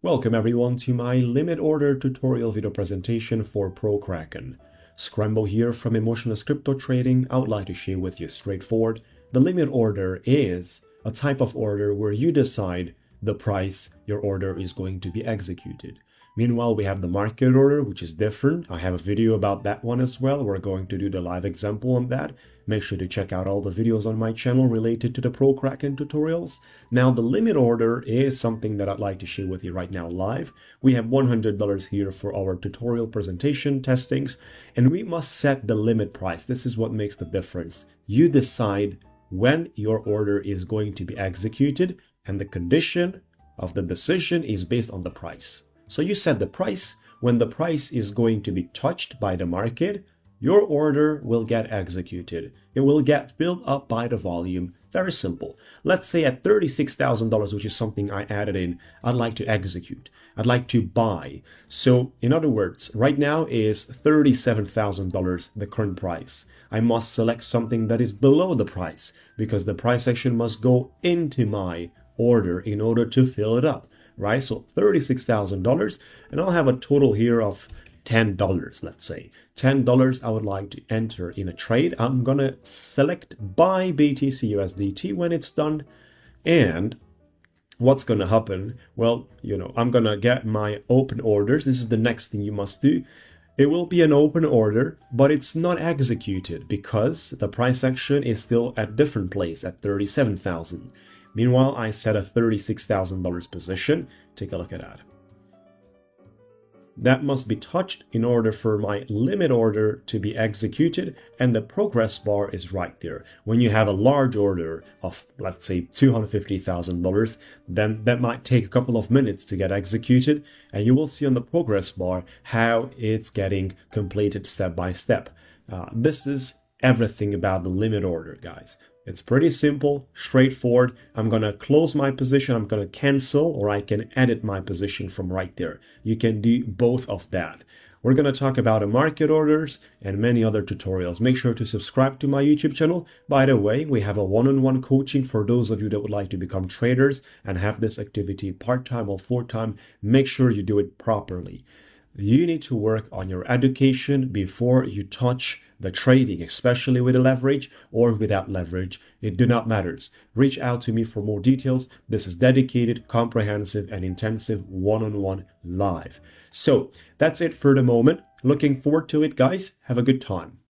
Welcome everyone to my limit order tutorial video presentation for ProKraken. Scramble here from Emotionless Crypto Trading. I would like to share with you straightforward. The limit order is a type of order where you decide the price your order is going to be executed. Meanwhile, we have the market order, which is different. I have a video about that one as well. We're going to do the live example on that. Make sure to check out all the videos on my channel related to the ProKraken tutorials. Now, the limit order is something that I'd like to share with you right now live. We have $100 here for our tutorial presentation testings, and we must set the limit price. This is what makes the difference. You decide when your order is going to be executed, and the condition of the decision is based on the price. So you set the price. When the price is going to be touched by the market, your order will get executed. It will get filled up by the volume. Very simple. Let's say at $36,000, which is something I added in, I'd like to execute. I'd like to buy. So in other words, right now is $37,000 the current price. I must select something that is below the price because the price action must go into my order in order to fill it up. Right? So $36,000, and I'll have a total here of $10, let's say. $10 I would like to enter in a trade. I'm going to select buy BTC USDT when it's done. And what's going to happen? Well, I'm going to get my open orders. This is the next thing you must do. It will be an open order, but it's not executed because the price action is still at a different place at 37,000. Meanwhile, I set a $36,000 position. Take a look at that. That must be touched in order for my limit order to be executed, and the progress bar is right there. When you have a large order of, let's say, $250,000, then that might take a couple of minutes to get executed, and you will see on the progress bar how it's getting completed step by step. This is everything about the limit order, guys. It's pretty simple, straightforward. I'm going to close my position. I'm going to cancel, or I can edit my position from right there. You can do both of that. We're going to talk about market orders and many other tutorials. Make sure to subscribe to my YouTube channel. By the way, we have a one-on-one coaching for those of you that would like to become traders and have this activity part-time or full-time. Make sure you do it properly. You need to work on your education before you touch the trading, especially with a leverage or without leverage. It do not matters. Reach out to me for more details. This is dedicated, comprehensive, and intensive one-on-one live. So that's it for the moment. Looking forward to it, guys. Have a good time.